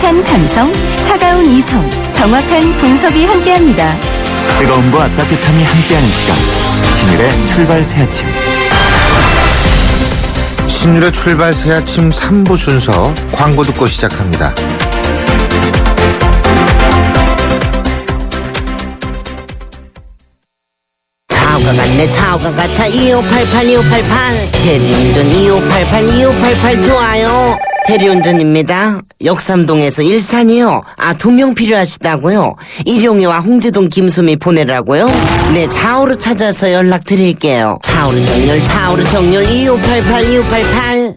솔직한 감성, 차가운 이성, 정확한 분석이 함께합니다. 뜨거움과 따뜻함이 함께하는 시간, 신일의 출발 새 아침. 신율의 출발 새 아침 3부 순서 광고 듣고 시작합니다. 차오가 같네 차오가 같아 2588 2588 대리운전 2588 2588 좋아요. 대리운전입니다. 역삼동에서 일산이요. 2명 필요하시다고요? 일용이와 홍제동 김수미 보내라고요? 네, 차오로 찾아서 연락드릴게요. 차오로 정렬 2588 2588.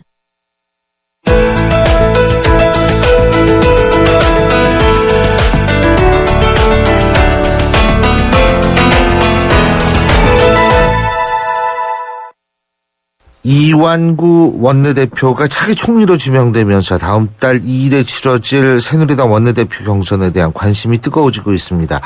이완구 원내대표가 차기 총리로 지명되면서 다음 달 2일에 치러질 새누리당 원내대표 경선에 대한 관심이 뜨거워지고 있습니다.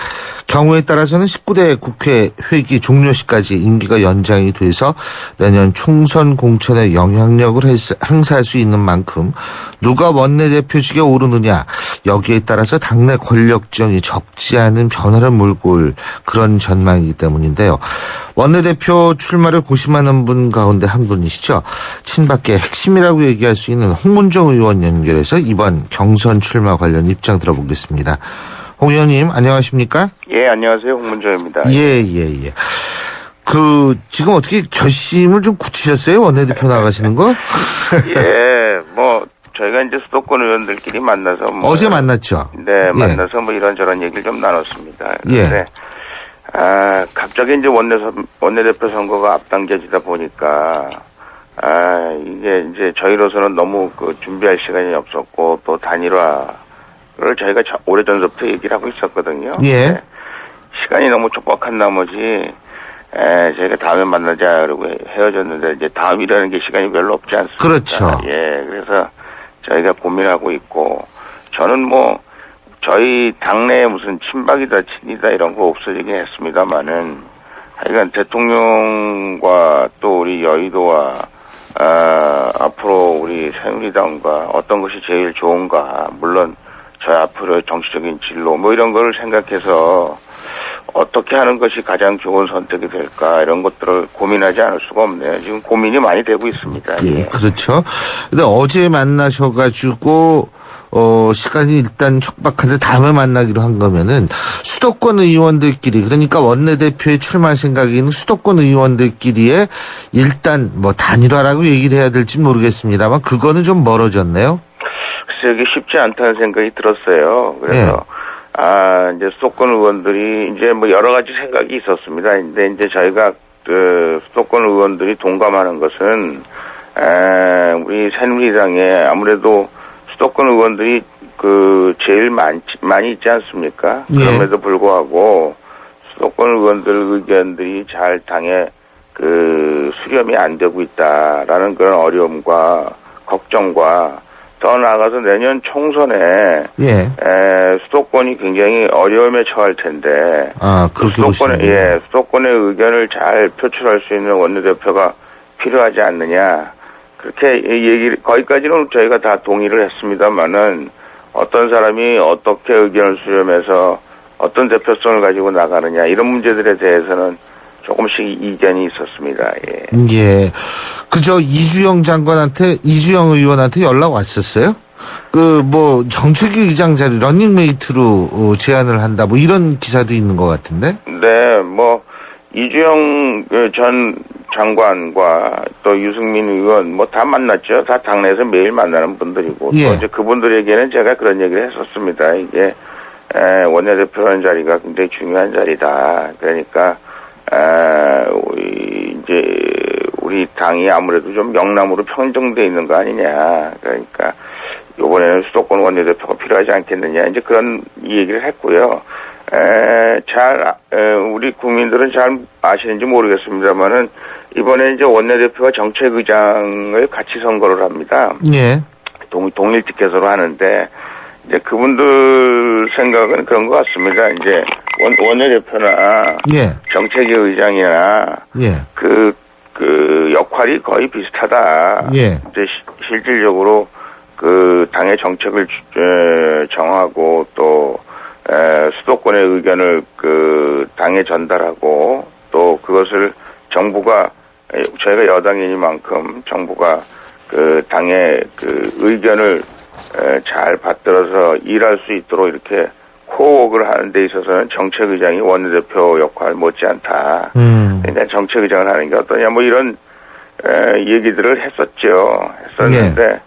경우에 따라서는 19대 국회 회기 종료 시까지 임기가 연장이 돼서 내년 총선 공천에 영향력을 행사할 수 있는 만큼 누가 원내대표직에 오르느냐, 여기에 따라서 당내 권력정이 적지 않은 변화를 몰고 올 그런 전망이기 때문인데요. 원내대표 출마를 고심하는 분 가운데 한 분이시죠. 친박계 핵심이라고 얘기할 수 있는 홍문정 의원 연결해서 이번 경선 출마 관련 입장 들어보겠습니다. 홍 의원님 안녕하십니까? 예, 안녕하세요. 홍문정입니다. 예. 지금 어떻게 결심을 좀 굳히셨어요? 원내대표 나가시는 거? 예, 저희가 이제 수도권 의원들끼리 만나서 어제 만났죠? 네, 만나서 이런저런 얘기를 좀 나눴습니다. 예. 그런데 갑자기 이제 원내대표 선거가 앞당겨지다 보니까 이게 이제 저희로서는 너무 준비할 시간이 없었고 또 단일화를 저희가 오래전부터 얘기를 하고 있었거든요. 예. 네. 시간이 너무 촉박한 나머지 저희가 다음에 만나자 그러고 헤어졌는데 이제 다음이라는 게 시간이 별로 없지 않습니까? 그렇죠. 예, 그래서 저희가 고민하고 있고 저는 저희 당내에 무슨 친박이다 친이다 이런 거 없어지긴 했습니다만은 하여간 대통령과 또 우리 여의도와 앞으로 우리 새누리당과 어떤 것이 제일 좋은가, 물론 저희 앞으로의 정치적인 진로 이런 거를 생각해서 어떻게 하는 것이 가장 좋은 선택이 될까 이런 것들을 고민하지 않을 수가 없네요. 지금 고민이 많이 되고 있습니다. 예, 그렇죠. 근데 어제 만나셔가지고 시간이 일단 촉박한데 다음에 만나기로 한 거면은 수도권 의원들끼리, 그러니까 원내대표에 출마 생각이 있는 수도권 의원들끼리의 일단 단일화라고 얘기를 해야 될지 모르겠습니다만 그거는 좀 멀어졌네요. 글쎄 이게 쉽지 않다는 생각이 들었어요. 그래서 이제 수도권 의원들이 이제 여러 가지 생각이 있었습니다. 근데 이제 저희가 수도권 의원들이 동감하는 것은 우리 새누리당에 아무래도 수도권 의원들이 제일 많이 있지 않습니까? 예. 그럼에도 불구하고 수도권 의원들 의견들이 잘 당에 수렴이 안 되고 있다라는 그런 어려움과 걱정과 더 나아가서 내년 총선에 수도권이 굉장히 어려움에 처할 텐데 그렇게 보시는군요. 수도권의 의견을 잘 표출할 수 있는 원내대표가 필요하지 않느냐, 그렇게 거기까지는 저희가 다 동의를 했습니다만은 어떤 사람이 어떻게 의견을 수렴해서 어떤 대표성을 가지고 나가느냐 이런 문제들에 대해서는 조금씩 이견이 있었습니다. 예. 그저 이주영 의원한테 연락 왔었어요? 정책위 의장 자리 러닝메이트로 제안을 한다 이런 기사도 있는 것 같은데? 네, 이주영 전 장관과 또 유승민 의원 다 만났죠. 다 당내에서 매일 만나는 분들이고 예. 또 이제 그분들에게는 제가 그런 얘기를 했었습니다. 이게 원내대표라는 자리가 굉장히 중요한 자리다. 그러니까 우리 당이 아무래도 좀 영남으로 편정돼 있는 거 아니냐. 그러니까 이번에는 수도권 원내대표가 필요하지 않겠느냐. 이제 그런 얘기를 했고요. 우리 국민들은 잘 아시는지 모르겠습니다만은 이번에 이제 원내대표와 정책의장을 같이 선거를 합니다. 예. 동일 티켓으로 하는데 이제 그분들 생각은 그런 것 같습니다. 이제 원내대표나 정책위 의장이나 그 역할이 거의 비슷하다. 예. 이제 실질적으로 그 당의 정책을 정하고 또 수도권의 의견을 그 당에 전달하고 또 그것을 정부가 저희가 여당이니만큼 정부가 그 당의 그 의견을 잘 받들어서 일할 수 있도록 이렇게 코워크를 하는 데 있어서는 정책의장이 원내대표 역할 못지않다. 그러니까 정책의장을 하는 게 어떠냐 뭐 이런 얘기들을 했었는데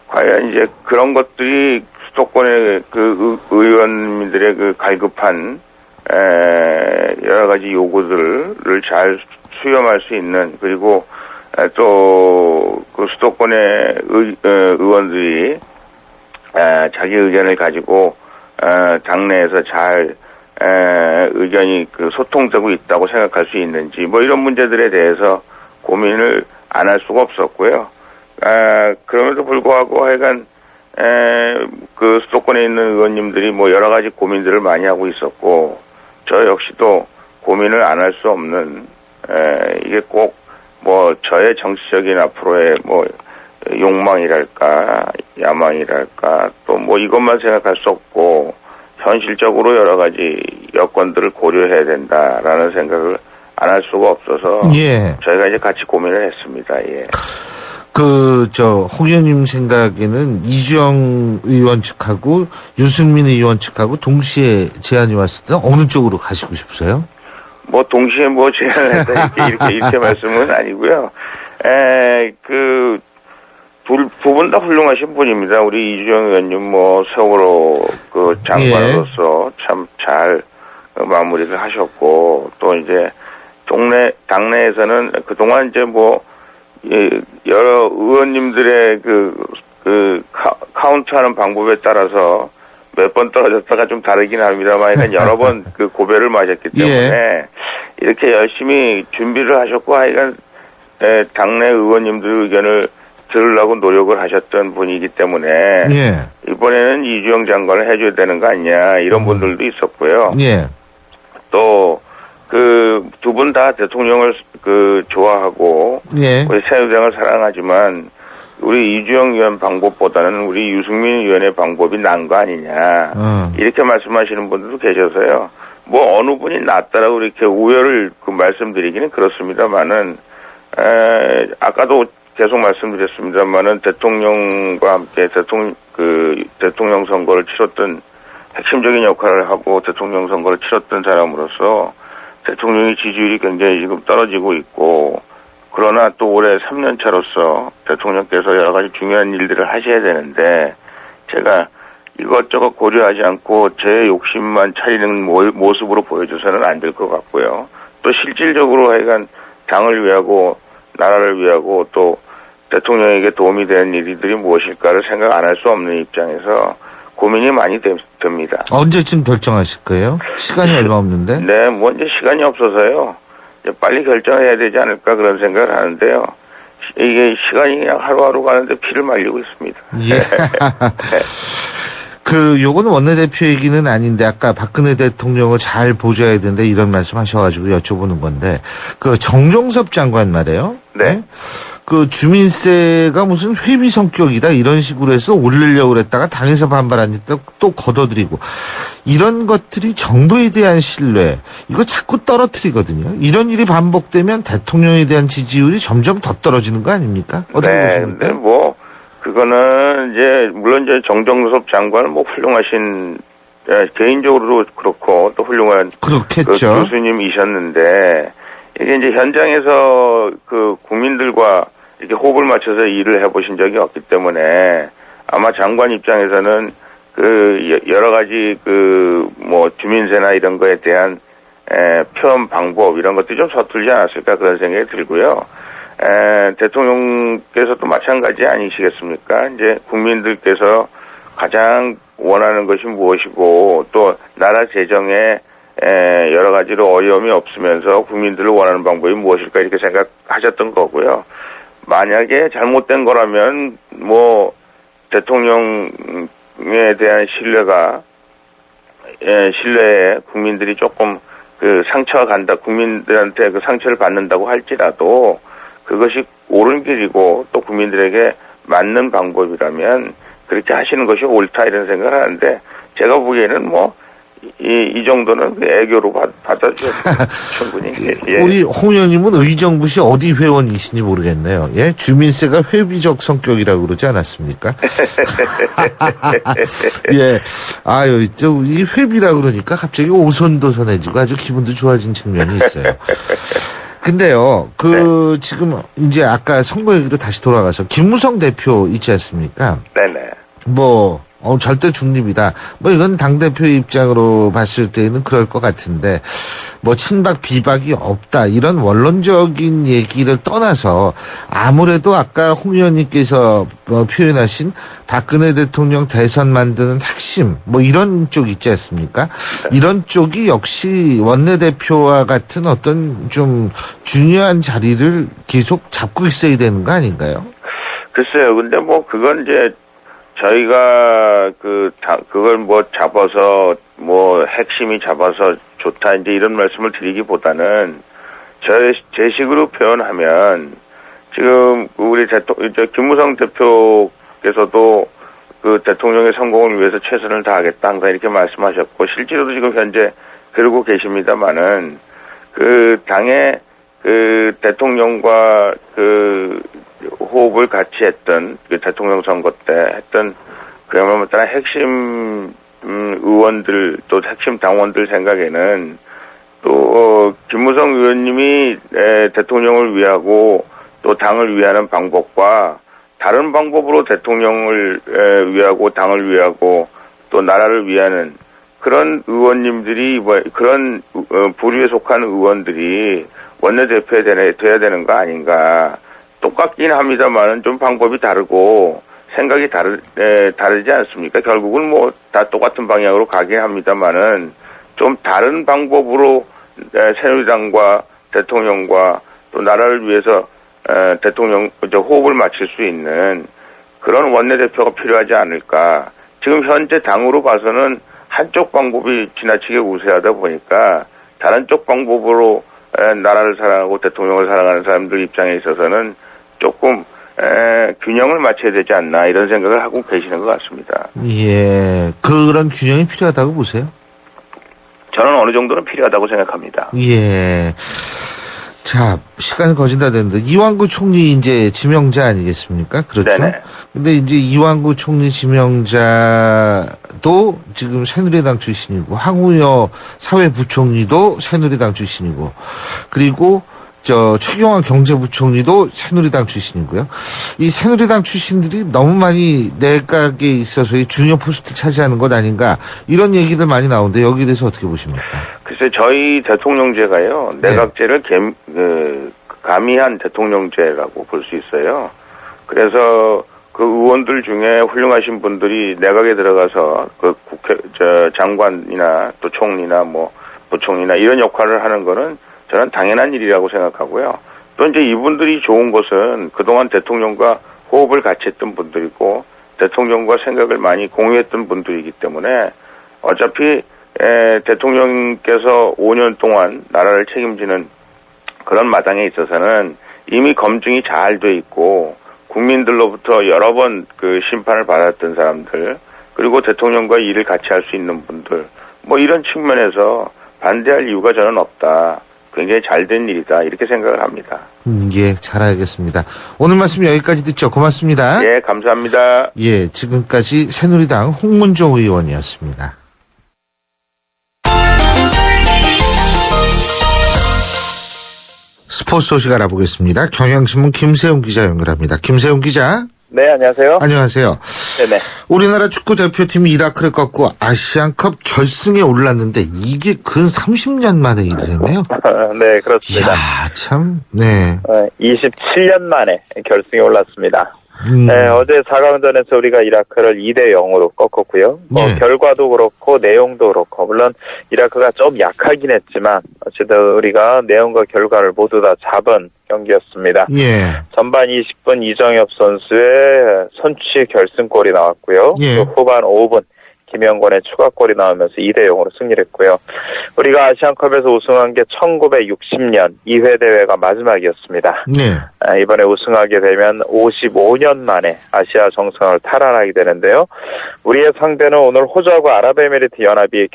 과연 이제 그런 것들이 수도권의 그 의원님들의 그 갈급한 여러 가지 요구들을 잘 수렴할 수 있는 그리고 또 그 수도권의 의원들이 자기 의견을 가지고 당내에서 잘 의견이 그 소통되고 있다고 생각할 수 있는지 뭐 이런 문제들에 대해서 고민을 안 할 수가 없었고요. 그럼에도 불구하고 하여간 그 수도권에 있는 의원님들이 뭐 여러 가지 고민들을 많이 하고 있었고 저 역시도 고민을 안 할 수 없는 이게 꼭 뭐 저의 정치적인 앞으로의 뭐 욕망이랄까 야망이랄까 또 뭐 이것만 생각할 수 없고 현실적으로 여러 가지 여건들을 고려해야 된다라는 생각을 안 할 수가 없어서 저희가 이제 같이 고민을 했습니다. 예. 홍 의원님 생각에는 이주영 의원 측하고 유승민 의원 측하고 동시에 제안이 왔을 때 어느 쪽으로 가시고 싶으세요? 뭐 동시에 뭐 제안을 했다 이렇게 말씀은 아니고요. 두 분 다 훌륭하신 분입니다. 우리 이주영 의원님 뭐 세월호 그 장관으로서 참 잘 마무리를 하셨고 또 이제 당내에서는 그동안 이제 뭐 여러 의원님들의 카운트하는 방법에 따라서 몇 번 떨어졌다가 좀 다르긴 합니다만 여러 번 그 고배를 맞았기 때문에 이렇게 열심히 준비를 하셨고 하여간 당내 의원님들 의견을 들으려고 노력을 하셨던 분이기 때문에 이번에는 이주영 장관을 해줘야 되는 거 아니냐 이런 분들도 있었고요. 또 그 두 분 다 대통령을 좋아하고 우리 새누리당을 사랑하지만 우리 이주영 의원 방법보다는 우리 유승민 의원의 방법이 나은 거 아니냐 이렇게 말씀하시는 분들도 계셔서요. 뭐 어느 분이 낫다라고 이렇게 우열을 말씀드리기는 그렇습니다만은 아까도 계속 말씀드렸습니다만은 대통령과 함께 대통령 선거를 치렀던 핵심적인 역할을 하고 대통령 선거를 치렀던 사람으로서 대통령의 지지율이 굉장히 지금 떨어지고 있고 그러나 또 올해 3년 차로서 대통령께서 여러 가지 중요한 일들을 하셔야 되는데 제가 이것저것 고려하지 않고 제 욕심만 차리는 모습으로 보여줘서는 안 될 것 같고요. 또 실질적으로 하여간 당을 위하고 나라를 위하고 또 대통령에게 도움이 되는 일들이 무엇일까를 생각 안 할 수 없는 입장에서 고민이 많이 됩니다. 언제쯤 결정하실 거예요? 시간이 얼마 없는데? 네, 뭐 이제 시간이 없어서요. 이제 빨리 결정해야 되지 않을까 그런 생각을 하는데요. 이게 시간이 그냥 하루하루 가는데 피를 말리고 있습니다. 요거는 원내대표 얘기는 아닌데 아까 박근혜 대통령을 잘 보좌해야 된다 이런 말씀 하셔가지고 여쭤보는 건데 정종섭 장관 말이에요. 네. 주민세가 무슨 회비 성격이다 이런 식으로 해서 올리려고 그랬다가 당에서 반발하니까 또 걷어들이고 이런 것들이 정부에 대한 신뢰 이거 자꾸 떨어뜨리거든요. 이런 일이 반복되면 대통령에 대한 지지율이 점점 더 떨어지는 거 아닙니까? 어떻게 보십니까? 네, 뭐 그거는 이제 물론 이제 정종섭 장관은 뭐 훌륭하신 개인적으로도 그렇고 또 훌륭한 그렇겠죠. 교수님이셨는데 이게 이제 현장에서 국민들과 이렇게 호흡을 맞춰서 일을 해보신 적이 없기 때문에 아마 장관 입장에서는 여러 가지 뭐 주민세나 이런 거에 대한 표현 방법 이런 것들이 좀 서툴지 않았을까 그런 생각이 들고요. 대통령께서도 마찬가지 아니시겠습니까? 이제 국민들께서 가장 원하는 것이 무엇이고 또 나라 재정에 여러 가지로 어려움이 없으면서 국민들을 원하는 방법이 무엇일까 이렇게 생각하셨던 거고요. 만약에 잘못된 거라면 뭐 대통령에 대한 신뢰에 국민들이 조금 상처가 간다, 국민들한테 상처를 받는다고 할지라도 그것이 옳은 길이고 또 국민들에게 맞는 방법이라면 그렇게 하시는 것이 옳다 이런 생각을 하는데 제가 보기에는 뭐 이 정도는 애교로 받아주셔도 충분히. 예. 우리 홍 의원님은 의정부시 어디 회원이신지 모르겠네요. 예, 주민세가 회비적 성격이라고 그러지 않았습니까? 예, 아유, 이 회비라 그러니까 갑자기 오손도손해지고 아주 기분도 좋아진 측면이 있어요. 근데요, 지금 이제 아까 선거 얘기로 다시 돌아가서 김무성 대표 있지 않습니까? 네네. 절대 중립이다. 이건 당대표의 입장으로 봤을 때는 그럴 것 같은데, 친박, 비박이 없다. 이런 원론적인 얘기를 떠나서, 아무래도 아까 홍 의원님께서 표현하신 박근혜 대통령 대선 만드는 핵심, 이런 쪽 있지 않습니까? 이런 쪽이 역시 원내대표와 같은 어떤 좀 중요한 자리를 계속 잡고 있어야 되는 거 아닌가요? 글쎄요. 근데 그건 이제, 저희가 그걸 잡아서 핵심이 잡아서 좋다 이제 이런 말씀을 드리기보다는 제 식으로 표현하면 지금 우리 김무성 대표께서도 그 대통령의 성공을 위해서 최선을 다하겠다 항상 이렇게 말씀하셨고 실제로도 지금 현재 그러고 계십니다만은 그 당의 그 대통령과 호흡을 같이 했던 그 대통령 선거 때 했던 그야말로 따라 핵심 의원들 또 핵심 당원들 생각에는 또 김무성 의원님이 대통령을 위하고 또 당을 위하는 방법과 다른 방법으로 대통령을 위하고 당을 위하고 또 나라를 위하는 그런 의원님들이 그런 부류에 속한 의원들이 원내대표에 돼야 되는 거 아닌가. 똑같긴 합니다만은 좀 방법이 다르고 생각이 다르지 않습니까? 결국은 다 똑같은 방향으로 가긴 합니다만은 좀 다른 방법으로 새누리당과 대통령과 또 나라를 위해서 대통령 호흡을 맞출 수 있는 그런 원내대표가 필요하지 않을까. 지금 현재 당으로 봐서는 한쪽 방법이 지나치게 우세하다 보니까 다른 쪽 방법으로 나라를 사랑하고 대통령을 사랑하는 사람들 입장에 있어서는 조금 균형을 맞춰야 되지 않나 이런 생각을 하고 계시는 것 같습니다. 예, 그런 균형이 필요하다고 보세요? 저는 어느 정도는 필요하다고 생각합니다. 예. 자, 시간이 거진 다 됐는데 이완구 총리 이제 지명자 아니겠습니까? 그렇죠? 네네. 근데 이제 이완구 총리 지명자도 지금 새누리당 출신이고 황우여 사회부총리도 새누리당 출신이고 그리고 최경환 경제부총리도 새누리당 출신이고요. 이 새누리당 출신들이 너무 많이 내각에 있어서의 중요 포스트를 차지하는 것 아닌가 이런 얘기들 많이 나오는데 여기에 대해서 어떻게 보십니까? 글쎄 저희 대통령제가요. 내각제를 가미한 대통령제라고 볼 수 있어요. 그래서 그 의원들 중에 훌륭하신 분들이 내각에 들어가서 그 장관이나 또 총리나 부총리나 이런 역할을 하는 거는 저는 당연한 일이라고 생각하고요. 또 이제 이분들이 좋은 것은 그동안 대통령과 호흡을 같이 했던 분들이고 대통령과 생각을 많이 공유했던 분들이기 때문에 어차피 대통령께서 5년 동안 나라를 책임지는 그런 마당에 있어서는 이미 검증이 잘 돼 있고 국민들로부터 여러 번 그 심판을 받았던 사람들 그리고 대통령과 일을 같이 할 수 있는 분들 이런 측면에서 반대할 이유가 저는 없다. 굉장히 잘된 일이다. 이렇게 생각을 합니다. 예, 잘 알겠습니다. 오늘 말씀 여기까지 듣죠. 고맙습니다. 예, 감사합니다. 예, 지금까지 새누리당 홍문종 의원이었습니다. 스포츠 소식 알아보겠습니다. 경향신문 김세훈 기자 연결합니다. 김세훈 기자. 네, 안녕하세요. 안녕하세요. 네네. 우리나라 축구 대표팀이 이라크를 꺾고 아시안컵 결승에 올랐는데 이게 근 30년 만의 일이라며요? 네, 그렇습니다. 이야, 참, 네. 27년 만에 결승에 올랐습니다. 네, 어제 4강전에서 우리가 이라크를 2대0으로 꺾었고요. 네. 결과도 그렇고 내용도 그렇고 물론 이라크가 좀 약하긴 했지만 어쨌든 우리가 내용과 결과를 모두 다 잡은 경기였습니다. 예. 전반 20분 이정엽 선수의 선취 결승골이 나왔고요. 예. 또 후반 5분 김영권의 추가골이 나오면서 2대0으로 승리를 했고요. 우리가 아시안컵에서 우승한 게 1960년 2회 대회가 마지막이었습니다. 네. 이번에 우승하게 되면 55년 만에 아시아 정상을 탈환하게 되는데요. 우리의 상대는 오늘 호주하고 아랍에미리트 연합이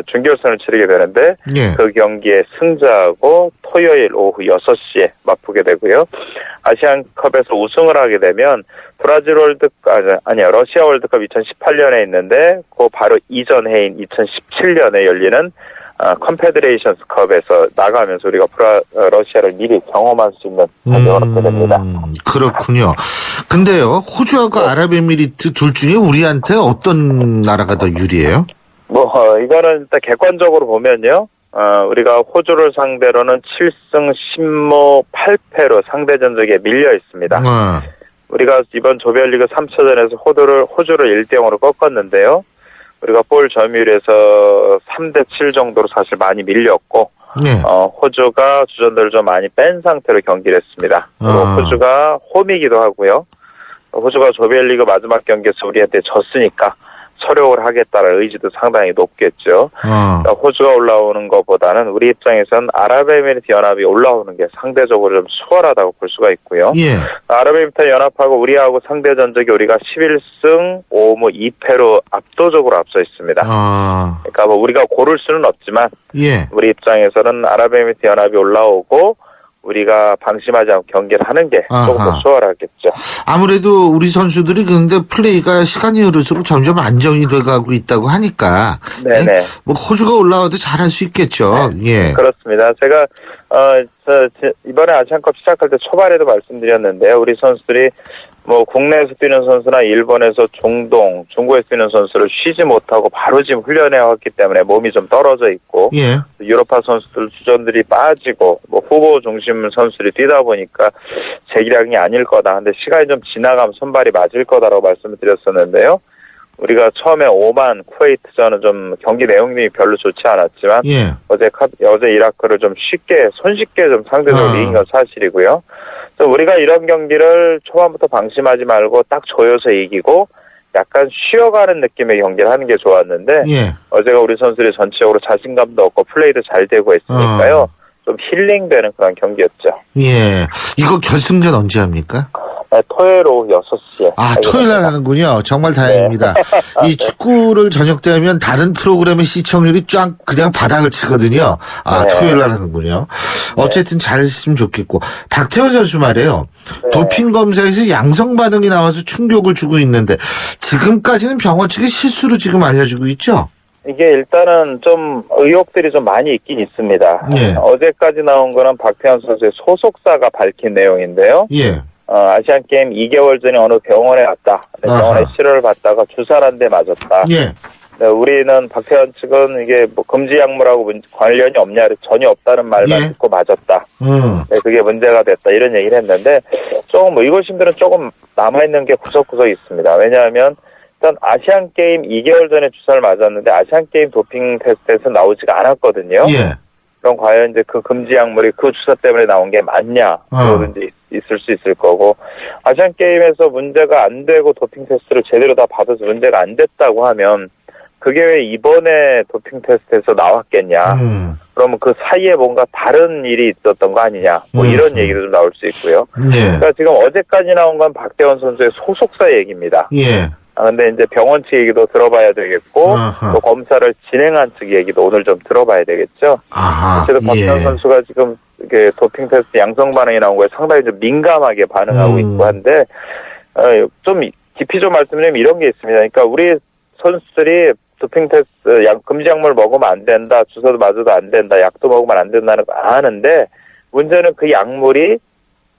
준결선을 치르게 되는데 네. 그 경기의 승자하고 토요일 오후 6시에 맞붙게 되고요. 아시안컵에서 우승을 하게 되면 러시아 월드컵 2018년에 있는데 그 바로 이전 해인 2017년에 열리는 컨페더레이션스 컵에서 나가면서 우리가 러시아를 미리 경험할 수 있는 자격을 얻게 됩니다. 그렇군요. 근데요, 호주하고 아랍에미리트 둘 중에 우리한테 어떤 나라가 더 유리해요? 이거는 일단 객관적으로 보면요. 우리가 호주를 상대로는 7승 10무 8패로 상대 전적에 밀려 있습니다. 우리가 이번 조별리그 3차전에서 호주를 1대0으로 꺾었는데요. 우리가 볼 점유율에서 3대7 정도로 사실 많이 밀렸고, 네. 호주가 주전들을 좀 많이 뺀 상태로 경기를 했습니다. 그리고 호주가 홈이기도 하고요. 호주가 조별리그 마지막 경기에서 우리한테 졌으니까 서력을 하겠다는 의지도 상당히 높겠죠. 그러니까 호주가 올라오는 것보다는 우리 입장에서는 아랍에미리트 연합이 올라오는 게 상대적으로 좀 수월하다고 볼 수가 있고요. 예. 아랍에미리트 연합하고 우리하고 상대 전적이 우리가 11승 5무 2패로 압도적으로 앞서 있습니다. 그러니까 우리가 고를 수는 없지만 예. 우리 입장에서는 아랍에미리트 연합이 올라오고 우리가 방심하지 않고 경기를 하는 게 조금 더 수월하겠죠. 아무래도 우리 선수들이 근데 플레이가 시간이 흐를수록 점점 안정이 돼가고 있다고 하니까 네네. 호주가 올라와도 잘할 수 있겠죠. 예. 그렇습니다. 제가 이번에 아시안컵 시작할 때 초반에도 말씀드렸는데요. 우리 선수들이 국내에서 뛰는 선수나 일본에서 중국에서 뛰는 선수를 쉬지 못하고 바로 지금 훈련해 왔기 때문에 몸이 좀 떨어져 있고, 예. 유럽파 선수들 주전들이 빠지고, 후보 중심 선수들이 뛰다 보니까 제 기량이 아닐 거다. 근데 시간이 좀 지나가면 손발이 맞을 거다라고 말씀을 드렸었는데요. 우리가 처음에 오만, 쿠웨이트전은 좀 경기 내용이 별로 좋지 않았지만, 예. 어제 이라크를 좀 손쉽게 좀 상대적으로 이긴 건 사실이고요. 우리가 이런 경기를 초반부터 방심하지 말고 딱 조여서 이기고 약간 쉬어가는 느낌의 경기를 하는 게 좋았는데 예. 어제가 우리 선수들이 전체적으로 자신감도 없고 플레이도 잘 되고 했으니까요. 좀 힐링되는 그런 경기였죠. 예. 이거 결승전 언제 합니까? 토요일 오후 6시에. 토요일 날 하는군요. 정말 다행입니다. 네. 이 축구를 저녁 때 하면 다른 프로그램의 시청률이 쫙 그냥 바닥을 치거든요. 네. 토요일 날 하는군요. 어쨌든 잘 했으면 좋겠고. 박태원 선수 말이에요. 네. 도핑 검사에서 양성 반응이 나와서 충격을 주고 있는데 지금까지는 병원 측이 실수로 지금 알려지고 있죠? 이게 일단은 좀 의혹들이 좀 많이 있긴 있습니다. 예. 어제까지 나온 거는 박태환 선수의 소속사가 밝힌 내용인데요. 예. 아시안게임 2개월 전에 어느 병원에 갔다. 병원에 치료를 받다가 주사를 한 대 맞았다. 예. 네, 우리는 박태환 측은 이게 금지 약물하고 관련이 없냐, 전혀 없다는 말만 예. 듣고 맞았다. 네, 그게 문제가 됐다. 이런 얘기를 했는데, 조금 의구심들은 조금 남아있는 게 구석구석 있습니다. 왜냐하면, 일단 아시안게임 2개월 전에 주사를 맞았는데, 아시안게임 도핑 테스트에서 나오지가 않았거든요. 예. 그럼 과연 이제 그 금지 약물이 그 주사 때문에 나온 게 맞냐, 그러든지 있을 수 있을 거고, 아시안게임에서 문제가 안 되고 도핑 테스트를 제대로 다 받아서 문제가 안 됐다고 하면, 그게 왜 이번에 도핑 테스트에서 나왔겠냐. 그러면 그 사이에 뭔가 다른 일이 있었던 거 아니냐. 이런 얘기도 좀 나올 수 있고요. 예. 그러니까 지금 어제까지 나온 건 박태원 선수의 소속사 얘기입니다. 예. 근데 이제 병원 측 얘기도 들어봐야 되겠고, 또 검사를 진행한 측 얘기도 오늘 좀 들어봐야 되겠죠. 그래서 박태원 선수가 지금 이게 도핑 테스트 양성 반응이 나온 거에 상당히 좀 민감하게 반응하고 있고 한데, 좀 깊이 좀 말씀드리면 이런 게 있습니다. 그러니까 우리 선수들이 도핑 테스트, 금지 약물 먹으면 안 된다, 주사도 맞아도 안 된다, 약도 먹으면 안 된다는 거 아는데, 문제는 그 약물이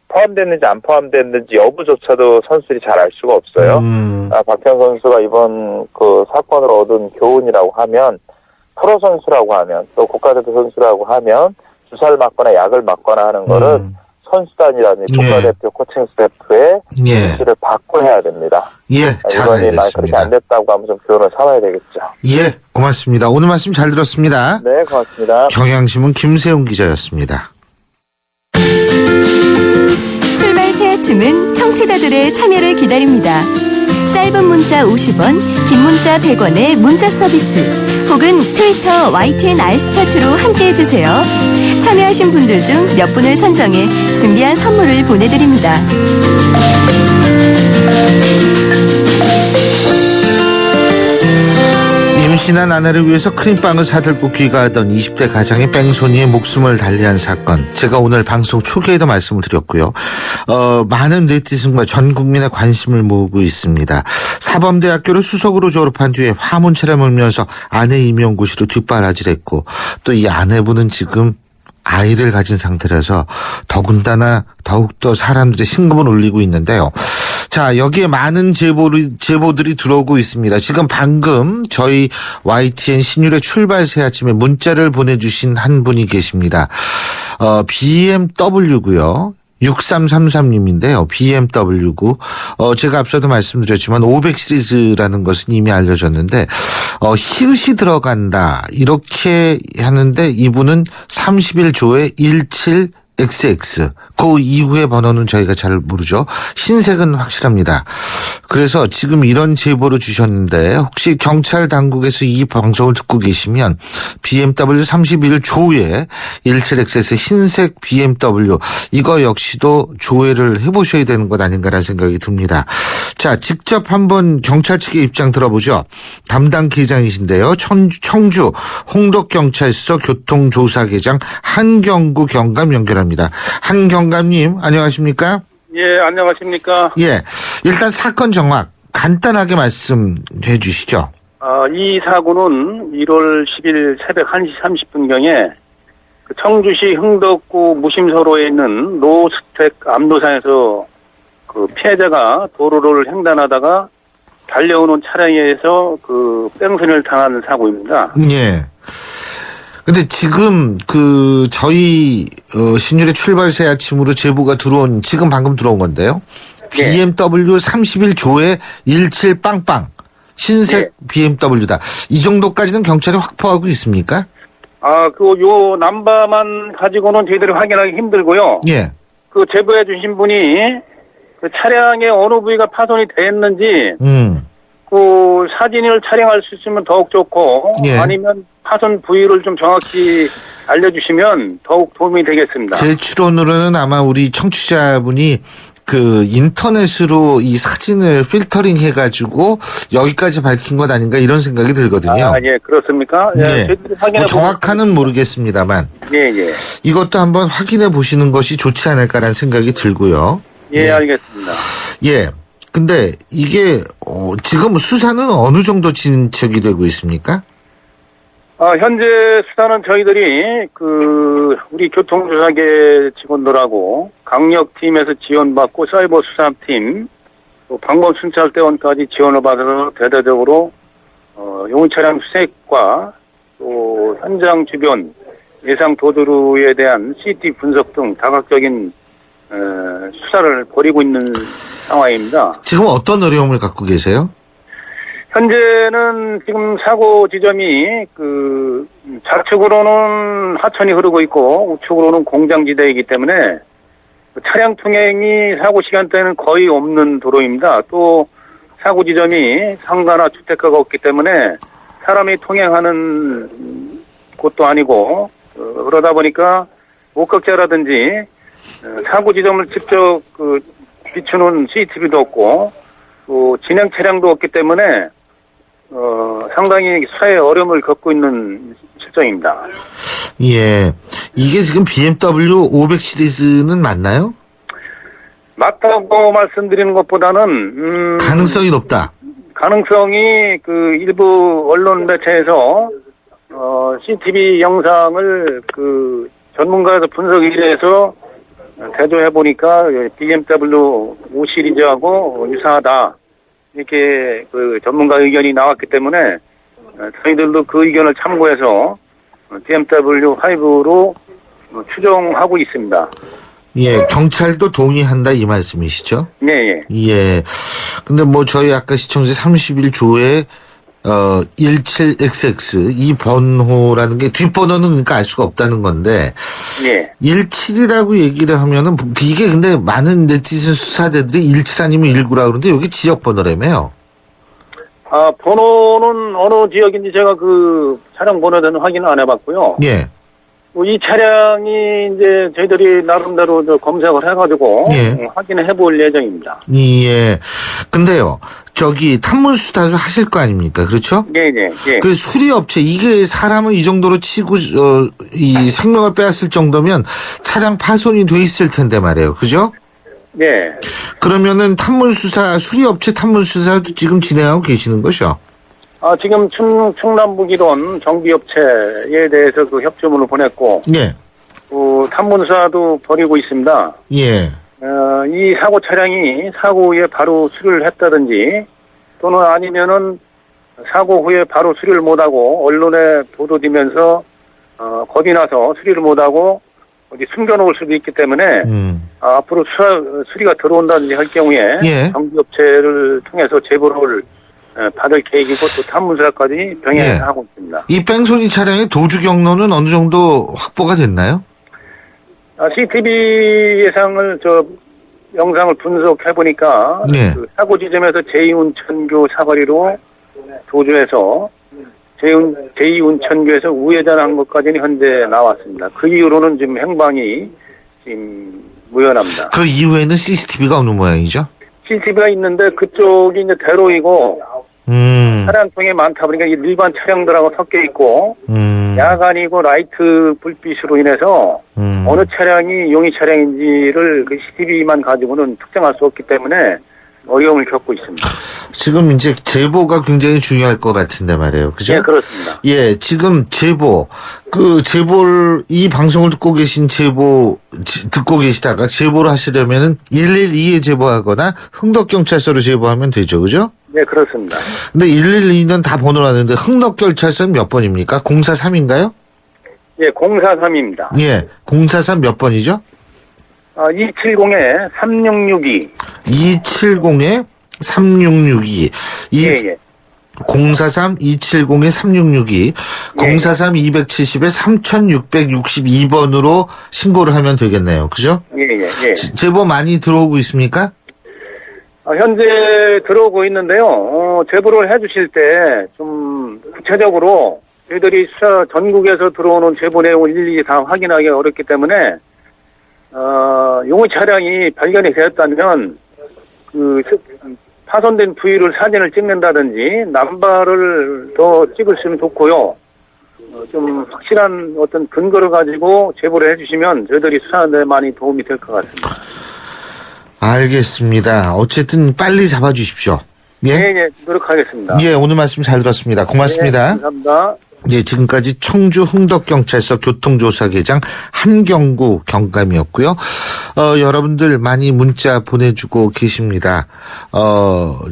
포함됐는지 안 포함됐는지 여부조차도 선수들이 잘 알 수가 없어요. 박태환 선수가 이번 그 사건으로 얻은 교훈이라고 하면, 프로 선수라고 하면, 또 국가대표 선수라고 하면, 주사를 맞거나 약을 맞거나 하는 거는 선수단이라든지 국가대표 코칭 스태프의 지시를 받고 해야 됩니다. 예, 잘 이번이 알겠습니다. 그렇게 안 됐다고 하면 좀 교훈을 삼아야 되겠죠. 예, 고맙습니다. 오늘 말씀 잘 들었습니다. 네, 고맙습니다. 경향신문 김세웅 기자였습니다. 출발 새 아침은 청취자들의 참여를 기다립니다. 짧은 문자 50원, 긴 문자 100원의 문자 서비스 혹은 트위터 YTN 알스타트로 함께해주세요. 참여하신 분들 중 몇 분을 선정해 준비한 선물을 보내드립니다. 임신한 아내를 위해서 크림빵을 사들고 귀가하던 20대 가장의 뺑소니에 목숨을 달리한 사건. 제가 오늘 방송 초기에도 말씀을 드렸고요. 많은 네티즌과 전 국민의 관심을 모으고 있습니다. 사범대학교를 수석으로 졸업한 뒤에 화물차를 몰면서 아내 임용고시로 뒷바라지를 했고 또 이 아내분은 지금 아이를 가진 상태라서 더욱더 사람들의 심금을 울리고 있는데요. 자, 여기에 많은 제보들이 들어오고 있습니다. 지금 방금 저희 YTN 신율의 출발 새 아침에 문자를 보내주신 한 분이 계십니다. BMW고요. 6333님인데요. BMW고 제가 앞서도 말씀드렸지만 500 시리즈라는 것은 이미 알려졌는데 히읗이 들어간다 이렇게 하는데 이분은 31조의 17XX 그 이후의 번호는 저희가 잘 모르죠. 흰색은 확실합니다. 그래서 지금 이런 제보를 주셨는데 혹시 경찰 당국에서 이 방송을 듣고 계시면 BMW 31조의 17XX 흰색 BMW 이거 역시도 조회를 해보셔야 되는 것 아닌가라는 생각이 듭니다. 자, 직접 한번 경찰 측의 입장 들어보죠. 담당 계장이신데요. 청주 홍덕경찰서 교통조사계장 한경구 경감 연결합니다. 한경감님 안녕하십니까? 예, 안녕하십니까? 예, 일단 사건 정확 간단하게 말씀해 주시죠. 이 사고는 1월 10일 새벽 1시 30분경에 청주시 흥덕구 무심서로에 있는 노스텍 압로산에서 그 피해자가 도로를 횡단하다가 달려오는 차량에 의해서 그 뺑소니를 당한 사고입니다. 예. 근데 지금 저희 신율의 출발 새 아침으로 제보가 지금 방금 들어온 건데요. 네. BMW 31조의 17빵빵 흰색 네. BMW다. 이 정도까지는 경찰이 확보하고 있습니까? 요 남바만 가지고는 저희들이 확인하기 힘들고요. 예. 그 제보해 주신 분이 그 차량의 어느 부위가 파손이 됐는지 그 사진을 촬영할 수 있으면 더욱 좋고 예. 아니면 파손 부위를 좀 정확히 알려주시면 더욱 도움이 되겠습니다. 제 추론으로는 아마 우리 청취자분이 그 인터넷으로 이 사진을 필터링 해가지고 여기까지 밝힌 것 아닌가 이런 생각이 들거든요. 예, 그렇습니까? 네. 뭐 정확한은 모르겠습니다만. 예. 이것도 한번 확인해 보시는 것이 좋지 않을까라는 생각이 들고요. 예, 알겠습니다. 예. 근데 이게 지금 수사는 어느 정도 진척이 되고 있습니까? 현재 수사는 저희들이 우리 교통조사계 직원들하고 강력팀에서 지원받고 사이버 수사팀, 또 방범순찰대원까지 지원을 받아서 대대적으로 용의 차량 수색과 또 현장 주변 예상 도주에 대한 CCTV 분석 등 다각적인 수사를 벌이고 있는 상황입니다. 지금 어떤 어려움을 갖고 계세요? 현재는 지금 사고 지점이 좌측으로는 하천이 흐르고 있고 우측으로는 공장지대이기 때문에 차량 통행이 사고 시간대는 거의 없는 도로입니다. 또 사고 지점이 상가나 주택가가 없기 때문에 사람이 통행하는 곳도 아니고 그러다 보니까 목격자라든지 사고 지점을 직접 비추는 CCTV도 없고 또 진행 차량도 없기 때문에 상당히 수사에 어려움을 겪고 있는 실정입니다. 예. 이게 지금 BMW 500 시리즈는 맞나요? 맞다고 말씀드리는 것보다는 가능성이 높다. 가능성이 일부 언론 매체에서 CCTV 영상을 전문가에서 분석을 해서 대조해 보니까 BMW 5 시리즈하고 유사하다. 이렇게 전문가 의견이 나왔기 때문에 저희들도 그 의견을 참고해서 BMW 5로 추정하고 있습니다. 예, 경찰도 동의한다 이 말씀이시죠? 네. 예. 근데 저희 아까 시청자 31조에 17XX 이 번호라는 게 뒷번호는 그러니까 알 수가 없다는 건데 예. 17이라고 얘기를 하면은 이게 근데 많은 네티즌 수사대들이 17 아니면 19라 그러는데 여기 지역 번호라며요. 번호는 어느 지역인지 제가 그 차량 번호는 확인을 안 해봤고요. 예. 이 차량이 이제 저희들이 나름대로 검색을 해가지고 예. 확인을 해볼 예정입니다. 예. 근데요, 저기 탐문 수사도 하실 거 아닙니까? 그렇죠? 네네. 예. 그 수리업체, 이게 사람을 이 정도로 치고, 이 생명을 빼앗을 정도면 차량 파손이 돼 있을 텐데 말이에요. 그죠? 네. 그러면은 탐문 수사, 수리업체 탐문 수사도 지금 진행하고 계시는 거죠? 지금 충남북이론 정비업체에 대해서 그 협조문을 보냈고, 예. 탐문수사도 벌이고 있습니다. 예. 이 사고 차량이 사고 후에 바로 수리를 했다든지, 또는 아니면은 사고 후에 바로 수리를 못하고 언론에 보도되면서 겁이 나서 수리를 못하고 어디 숨겨놓을 수도 있기 때문에 앞으로 수리가 들어온다든지 할 경우에 예. 정비업체를 통해서 제보를 받을 계획이고 또 탐문수사까지 병행하고 있습니다. 이 뺑소니 차량의 도주 경로는 어느 정도 확보가 됐나요? CCTV 영상을 분석해 보니까 네. 그 사고 지점에서 제2운천교 사거리로 도주해서 제2운천교에서 우회전한 것까지는 현재 나왔습니다. 그 이후로는 지금 행방이 지금 무연합니다. 그 이후에는 CCTV가 없는 모양이죠? CCTV가 있는데 그쪽이 이제 대로이고 차량통이 많다 보니까 일반 차량들하고 섞여 있고 야간이고 라이트 불빛으로 인해서 어느 차량이 용의 차량인지를 그 CCTV만 가지고는 특정할 수 없기 때문에 어려움을 겪고 있습니다. 지금 이제 제보가 굉장히 중요할 것 같은데 말이에요. 그죠? 네, 그렇습니다. 예, 지금 이 방송을 듣고 계시다가 제보를 하시려면은 112에 제보하거나 흥덕경찰서로 제보하면 되죠. 그죠? 네, 그렇습니다. 근데 112는 다 번호를 아는데 흥덕경찰서는 몇 번입니까? 043인가요? 예, 043입니다. 예, 043 몇 번이죠? 270에 3662. 270에 3662. 예. 043 270에 3662. 043 270에 3662번으로 신고를 하면 되겠네요. 그죠? 예. 제보 많이 들어오고 있습니까? 현재 들어오고 있는데요. 제보를 해주실 때 좀 구체적으로 저희들이 전국에서 들어오는 제보 내용을 일일이 다 확인하기 어렵기 때문에 용의 차량이 발견이 되었다면 그 파손된 부위를 사진을 찍는다든지 남발을 더 찍으시면 좋고요. 좀 확실한 어떤 근거를 가지고 제보를 해주시면 저희들이 수사하는 데 많이 도움이 될 것 같습니다. 알겠습니다. 어쨌든 빨리 잡아주십시오. 예? 네, 노력하겠습니다. 예, 오늘 말씀 잘 들었습니다. 고맙습니다. 네, 감사합니다. 예, 지금까지 청주 흥덕경찰서 교통조사계장 한경구 경감이었고요. 여러분들 많이 문자 보내주고 계십니다.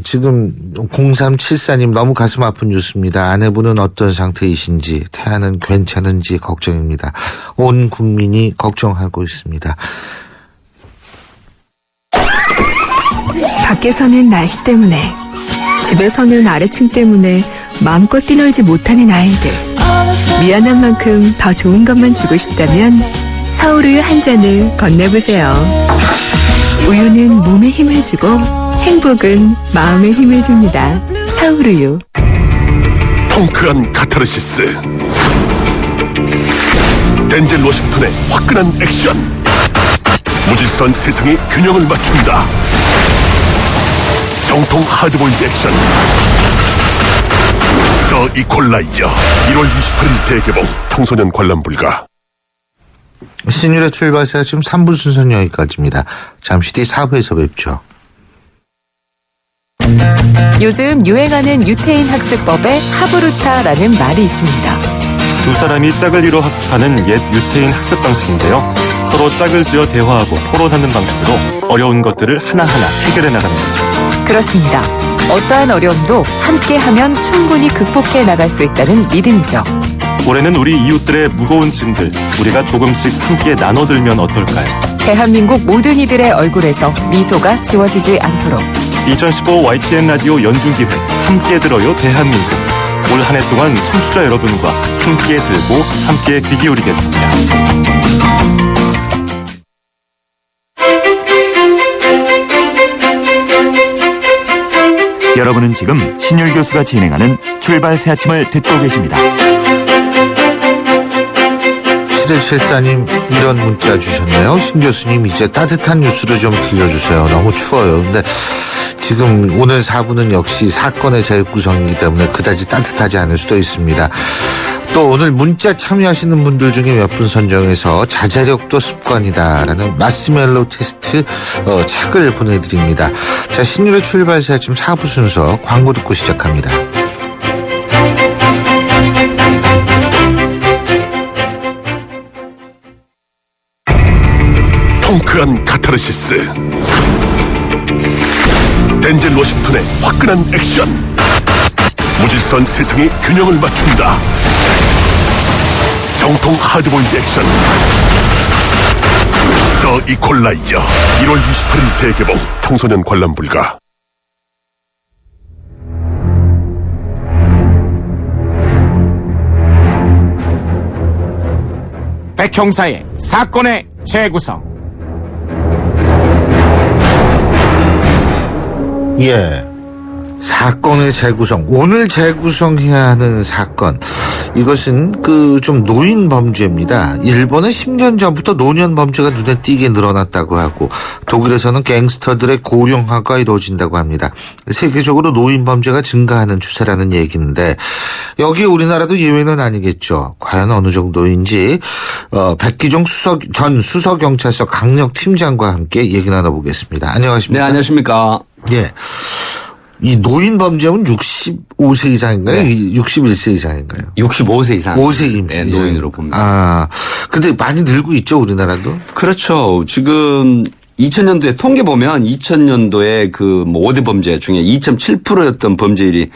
지금 0374님 너무 가슴 아픈 뉴스입니다. 아내분은 어떤 상태이신지, 태아는 괜찮은지 걱정입니다. 온 국민이 걱정하고 있습니다. 밖에서는 날씨 때문에, 집에서는 아래층 때문에 마음껏 뛰놀지 못하는 아이들. 미안한 만큼 더 좋은 것만 주고 싶다면 서울우유 한 잔을 건네보세요. 우유는 몸에 힘을 주고 행복은 마음에 힘을 줍니다. 서울우유. 통크한 카타르시스, 덴젤 워싱턴의 화끈한 액션, 무질서한 세상의 균형을 맞춘다. 정통 하드보일드 액션 더 이퀄라이저 1월 28일 대개봉. 청소년 관람 불가. 신율의 출발사 지금 3부 순서는 여기까지입니다. 잠시 뒤 4부에서 뵙죠. 요즘 유행하는 유태인 학습법에 하브루타라는 말이 있습니다. 두 사람이 짝을 이뤄 학습하는 옛 유태인 학습 방식인데요. 서로 짝을 지어 대화하고 토론하는 방식으로 어려운 것들을 하나하나 해결해 나가는 거죠. 그렇습니다. 어떠한 어려움도 함께하면 충분히 극복해 나갈 수 있다는 믿음이죠. 올해는 우리 이웃들의 무거운 짐들 우리가 조금씩 함께 나눠들면 어떨까요? 대한민국 모든 이들의 얼굴에서 미소가 지워지지 않도록 2015 YTN 라디오 연중기획 함께 들어요 대한민국. 올 한 해 동안 청취자 여러분과 함께 들고 함께 귀 기울이겠습니다. 여러분은 지금 신율 교수가 진행하는 출발 새 아침을 듣고 계십니다. 7174님 이런 문자 주셨네요. 신 교수님 이제 따뜻한 뉴스를 좀 들려주세요. 너무 추워요. 근데 지금 오늘 4부는 역시 사건의 재구성이기 때문에 그다지 따뜻하지 않을 수도 있습니다. 또 오늘 문자 참여하시는 분들 중에 몇 분 선정해서 자제력도 습관이다라는 마시멜로 테스트 책을 보내드립니다. 자, 신율의 출발새 아침 4부 순서 광고 듣고 시작합니다. 통크한 카타르시스, 덴젤 워싱턴의 화끈한 액션, 무질서한 세상의 균형을 맞춘다. 정통 하드보일드 액션 더 이퀄라이저 1월 28일 대개봉. 청소년 관람 불가. 백형사의 사건의 재구성. 예. 사건의 재구성. 오늘 재구성해야 하는 사건. 이것은 좀 노인 범죄입니다. 일본은 10년 전부터 노년 범죄가 눈에 띄게 늘어났다고 하고 독일에서는 갱스터들의 고령화가 이루어진다고 합니다. 세계적으로 노인 범죄가 증가하는 추세라는 얘기인데 여기 우리나라도 예외는 아니겠죠. 과연 어느 정도인지 백기종 전 수서경찰서 강력팀장과 함께 얘기 나눠보겠습니다. 안녕하십니까? 네, 안녕하십니까? 예. 이 노인 범죄는 65세 이상인가요? 네. 61세 이상인가요? 65세 이상. 5세 네, 노인으로 봅니다. 아, 근데 많이 늘고 있죠, 우리나라도? 그렇죠. 지금 2000년도에 통계 보면 2000년도에 5대 범죄 중에 2.7%였던 범죄율이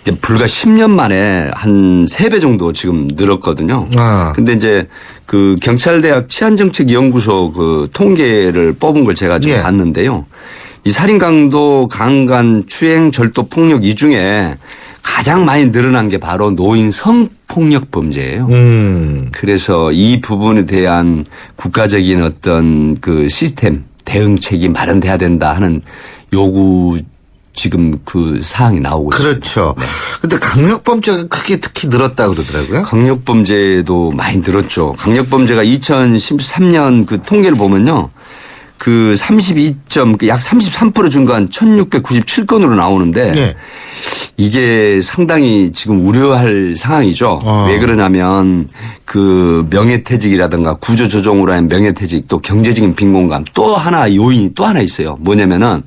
이제 불과 10년 만에 한 3배 정도 지금 늘었거든요. 근데 이제 경찰대학 치안정책연구소 통계를 뽑은 걸 제가 지금 봤는데요. 이 살인, 강도, 강간, 추행, 절도, 폭력 이 중에 가장 많이 늘어난 게 바로 노인 성폭력 범죄예요. 그래서 이 부분에 대한 국가적인 어떤 시스템 대응책이 마련돼야 된다 하는 요구 지금 사항이 나오고 있습니다. 그렇죠. 근데 강력범죄가 크게 특히 늘었다 그러더라고요. 강력범죄도 많이 늘었죠. 강력범죄가 2013년 통계를 보면요. 약 33% 증가한 1697건으로 나오는데 이게 상당히 지금 우려할 상황이죠. 왜 그러냐면 명예퇴직이라든가 구조조정으로 한 명예퇴직 또 경제적인 빈곤감 또 하나 요인이 또 하나 있어요. 뭐냐면은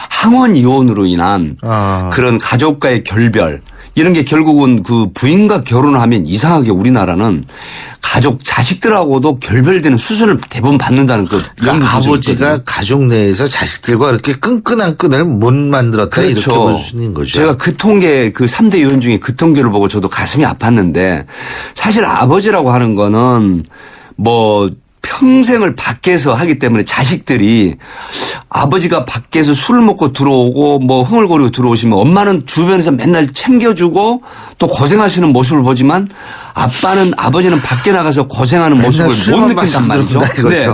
항원 이혼으로 인한 그런 가족과의 결별 이런 게 결국은 부인과 결혼하면 이상하게 우리나라는 가족 자식들하고도 결별되는 수순을 대부분 받는다는 그러니까 아버지가 가족 내에서 자식들과 이렇게 끈끈한 끈을 못 만들었다. 그렇죠. 이렇게 볼 수 있는 거죠. 제가 통계 3대 요인 중에 통계를 보고 저도 가슴이 아팠는데 사실 아버지라고 하는 거는 평생을 밖에서 하기 때문에 자식들이 아버지가 밖에서 술을 먹고 들어오고 흥얼거리고 들어오시면 엄마는 주변에서 맨날 챙겨주고 또 고생하시는 모습을 보지만 아버지는 밖에 나가서 고생하는 모습을 못 느낀단 말이죠. 네.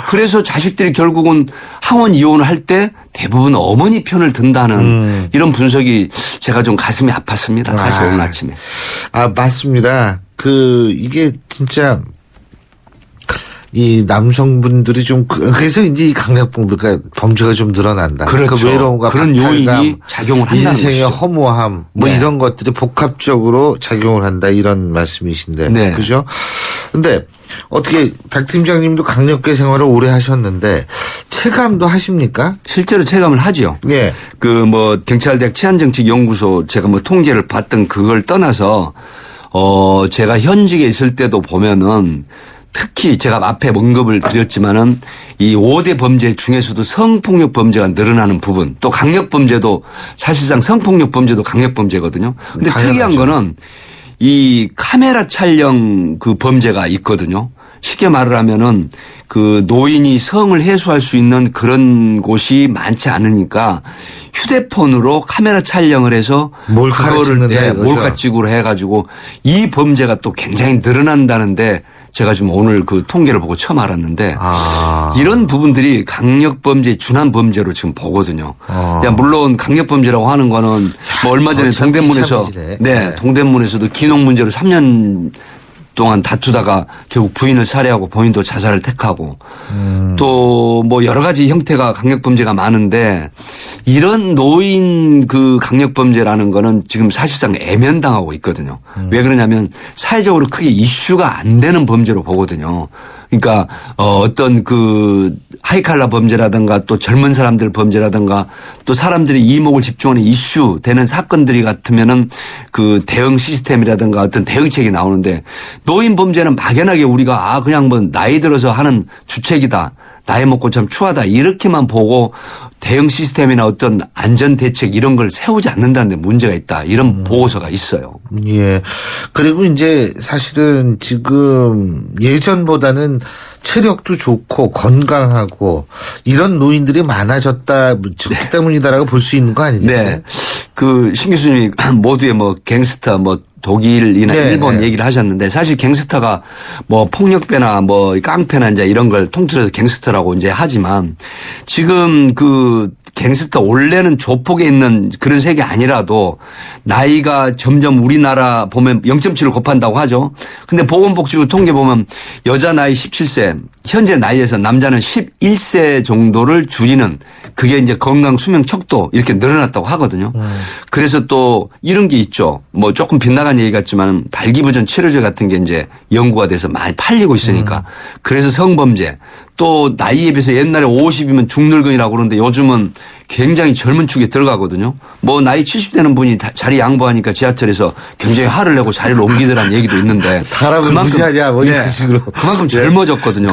그래서 자식들이 결국은 항원 이혼을 할 때 대부분 어머니 편을 든다는 이런 분석이 제가 좀 가슴이 아팠습니다. 사실 오늘 아침에. 맞습니다. 이게 진짜 이 남성분들이 그래서 이제 이 범죄가 좀 늘어난다. 그렇죠. 외로움과 그런 요인이 작용을 한다는 인생의 것이죠. 허무함 이런 것들이 복합적으로 작용을 한다 이런 말씀이신데. 네. 그죠? 근데 어떻게 백 팀장님도 강력계 생활을 오래 하셨는데 체감도 하십니까? 실제로 체감을 하죠. 예. 경찰대학 치안정책연구소 제가 통계를 봤던 그걸 떠나서 제가 현직에 있을 때도 보면은 특히 제가 앞에 언급을 드렸지만은 이 5대 범죄 중에서도 성폭력 범죄가 늘어나는 부분 또 강력범죄도 사실상 성폭력 범죄도 강력범죄거든요. 근데 특이한 거는 이 카메라 촬영 범죄가 있거든요. 쉽게 말을 하면은 노인이 성을 해소할 수 있는 그런 곳이 많지 않으니까 휴대폰으로 카메라 촬영을 해서 그거를 몰카 찍으로 해가지고 이 범죄가 또 굉장히 늘어난다는데 제가 지금 오늘 그 통계를 보고 처음 알았는데 이런 부분들이 강력범죄, 준한범죄로 지금 보거든요. 물론 강력범죄라고 하는 거는 뭐 얼마 전에 동대문에서 동대문에서도 기농 문제로 3년 동안 다투다가 결국 부인을 살해하고 본인도 자살을 택하고 또 뭐 여러 가지 형태가 강력범죄가 많은데 이런 노인 그 강력범죄라는 거는 지금 사실상 애면당하고 있거든요. 왜 그러냐면 사회적으로 크게 이슈가 안 되는 범죄로 보거든요. 그러니까 어떤 그 하이칼라 범죄라든가 또 젊은 사람들 범죄라든가 또 사람들이 이목을 집중하는 이슈 되는 사건들이 같으면은 그 대응 시스템이라든가 어떤 대응책이 나오는데 노인 범죄는 막연하게 우리가 그냥 뭐 나이 들어서 하는 주책이다. 나이 먹고 참 추하다. 이렇게만 보고 대응 시스템이나 어떤 안전 대책 이런 걸 세우지 않는다는 데 문제가 있다. 이런 보고서가 있어요. 예. 그리고 이제 사실은 지금 예전보다는 체력도 좋고 건강하고 이런 노인들이 많아졌다. 그렇기 때문이다라고 볼 수 있는 거 아니겠어요? 네. 그 신 교수님이 모두의 뭐 갱스터 뭐 독일이나 일본 얘기를 하셨는데 사실 갱스터가 뭐 폭력배나 뭐 깡패나 이제 이런 걸 통틀어서 갱스터라고 이제 하지만 지금 그 갱스터 원래는 조폭에 있는 그런 색이 아니라도 나이가 점점 우리나라 보면 0.7을 곱한다고 하죠. 근데 보건복지부 통계 보면 여자 나이 17세 현재 나이에서 남자는 11세 정도를 줄이는 그게 이제 건강 수명 척도 이렇게 늘어났다고 하거든요. 그래서 또 이런 게 있죠. 뭐 조금 빗나간 얘기 같지만 발기부전 치료제 같은 게 이제 연구가 돼서 많이 팔리고 있으니까 그래서 성범죄 또 나이에 비해서 옛날에 50이면 중늙은이라고 그러는데 요즘은 굉장히 젊은 축에 들어가거든요. 뭐 나이 70되는 분이 자리 양보하니까 지하철에서 굉장히 화를 내고 자리를 옮기더라는 얘기도 있는데 사람을 무시하냐 뭐 이런 식으로 그만큼 젊어졌거든요.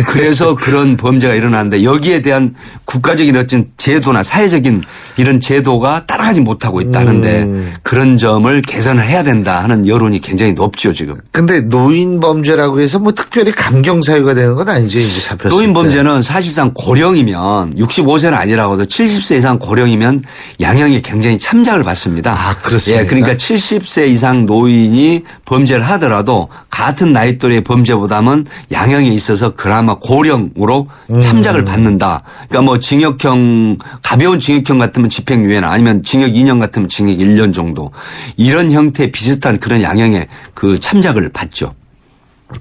그래서 그런 범죄가 일어나는데 여기에 대한 국가적인 어떤 제도나 사회적인 이런 제도가 따라가지 못하고 있다는데 그런 점을 개선을 해야 된다 하는 여론이 굉장히 높죠 지금. 근데 노인 범죄라고 해서 뭐 특별히 감경 사유가 되는 건 아니죠 이제 잡혔을 노인 때. 범죄는 사실상 고령이면 65세는 아니라고도 70세 이상 고령이면 양형에 굉장히 참작을 받습니다. 그렇습니까? 예, 그러니까 70세 이상 노인이 범죄를 하더라도 같은 나이 또래의 범죄보다는 양형에 있어서 그나마 고령으로 참작을 받는다. 그러니까 뭐 징역형 가벼운 징역형 같으면 집행유예나 아니면 징역 2년 같으면 징역 1년 정도 이런 형태 비슷한 그런 양형에 그 참작을 받죠.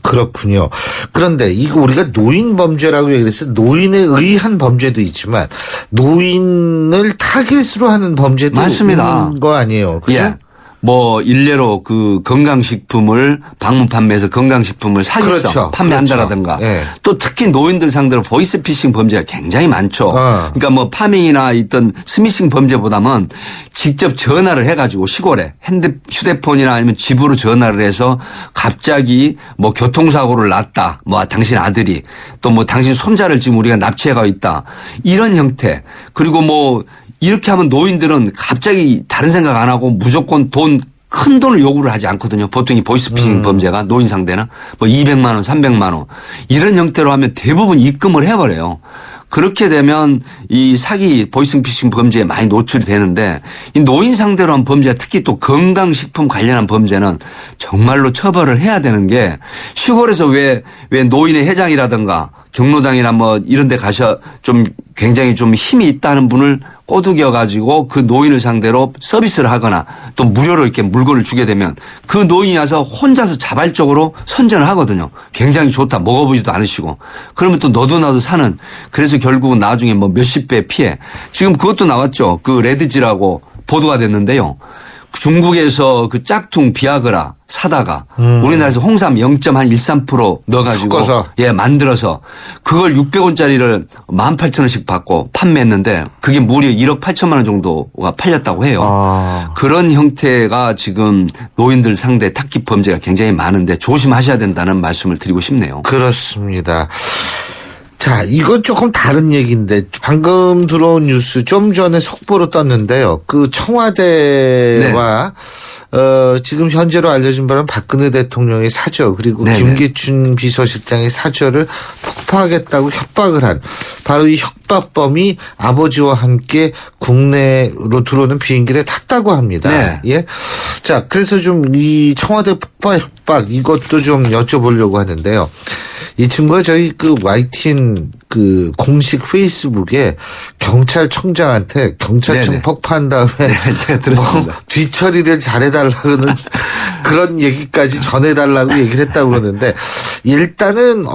그렇군요. 그런데 이거 우리가 노인 범죄라고 얘기를 했어요. 노인에 의한 범죄도 있지만 노인을 타겟으로 하는 범죄도 맞습니다. 있는 거 아니에요. 그죠? 예. 뭐 일례로 그 건강식품을 방문 판매해서 건강식품을 사기성 판매한다라든가 또 특히 노인들 상대로 보이스피싱 범죄가 굉장히 많죠. 그러니까 뭐 파밍이나 있던 스미싱 범죄보다는 직접 전화를 해가지고 시골에 휴대폰이나 아니면 집으로 전화를 해서 갑자기 뭐 교통사고를 났다. 뭐 당신 아들이 또 뭐 당신 손자를 지금 우리가 납치해가고 있다. 이런 형태 그리고 뭐 이렇게 하면 노인들은 갑자기 다른 생각 안 하고 무조건 큰 돈을 요구를 하지 않거든요. 보통 이 보이스피싱 범죄가 노인 상대는 뭐 200만 원, 300만 원 이런 형태로 하면 대부분 입금을 해버려요. 그렇게 되면 이 사기 보이스피싱 범죄에 많이 노출이 되는데 이 노인 상대로 한 범죄 특히 또 건강식품 관련한 범죄는 정말로 처벌을 해야 되는 게 시골에서 왜 노인의 회장이라든가 경로당이나 뭐 이런 데 가셔 좀 굉장히 좀 힘이 있다는 분을 꼬드겨 가지고 그 노인을 상대로 서비스를 하거나 또 무료로 이렇게 물건을 주게 되면 그 노인이 와서 혼자서 자발적으로 선전을 하거든요. 굉장히 좋다. 먹어보지도 않으시고. 그러면 또 너도 나도 사는 그래서 결국은 나중에 뭐 몇십 배 피해. 지금 그것도 나왔죠. 그 레드지라고 보도가 됐는데요. 중국에서 그 짝퉁 비아그라 사다가 우리나라에서 홍삼 0.13% 넣어가지고 만들어서 그걸 600원짜리를 18,000원씩 받고 판매했는데 그게 무려 1억 8천만 원 정도가 팔렸다고 해요. 그런 형태가 지금 노인들 상대 타깃 범죄가 굉장히 많은데 조심하셔야 된다는 말씀을 드리고 싶네요. 그렇습니다. 자, 이건 조금 다른 얘기인데 방금 들어온 뉴스 좀 전에 속보로 떴는데요. 그 청와대와 지금 현재로 알려진 바는 박근혜 대통령의 사저 그리고 김기춘 비서실장의 사저를 폭파하겠다고 협박을 한 바로 이 협박범이 아버지와 함께 국내로 들어오는 비행기를 탔다고 합니다. 예. 자, 그래서 좀 이 청와대 폭파 협박 이것도 좀 여쭤보려고 하는데요. 이 친구가 저희 그 YTN 그 공식 페이스북에 경찰청장한테 경찰청 네네. 폭파한 다음에 제가 들었습니다. 뭐 뒤처리를 잘해달라는 그런 얘기까지 전해달라고 얘기를 했다고 그러는데 일단은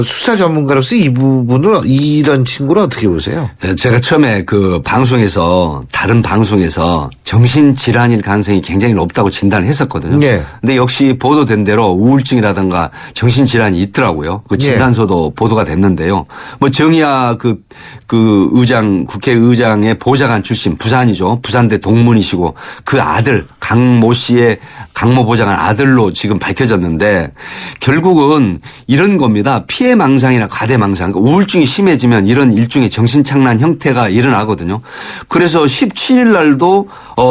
수사 전문가로서 이 부분을 이런 친구를 어떻게 보세요? 제가 처음에 그 방송에서 다른 방송에서 정신질환일 가능성이 굉장히 높다고 진단을 했었거든요. 네. 근데 역시 보도된 대로 우울증이라든가 정신질환이 있더라고요. 그 진단서도 보도가 됐는데요. 뭐 정의아 그 의장, 국회의장의 보좌관 출신 부산이죠. 부산대 동문이시고 그 아들 강모 씨의 강모 보좌관 아들로 지금 밝혀졌는데 결국은 이런 겁니다. 피해망상이나 과대망상. 그러니까 우울증이 심해지면 이런 일종의 정신착란 형태가 일어나거든요. 그래서 17일 날도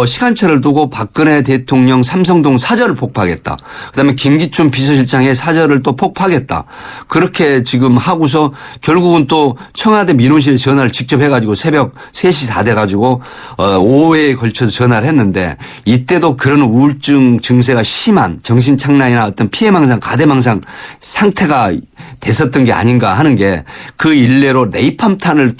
시간차를 두고 박근혜 대통령 삼성동 사저를 폭파하겠다. 그다음에 김기춘 비서실장의 사저를 또 폭파하겠다. 그렇게 지금 하고서 결국은 또 청와대 민원실에 전화를 직접 해가지고 새벽 3시 다 돼가지고 오후에 걸쳐서 전화를 했는데 이때도 그런 우울증 증세가 심한 정신착란이나 어떤 피해망상, 과대망상 상태가 됐었던 게 아닌가 하는 게 그 일례로 레이팜탄을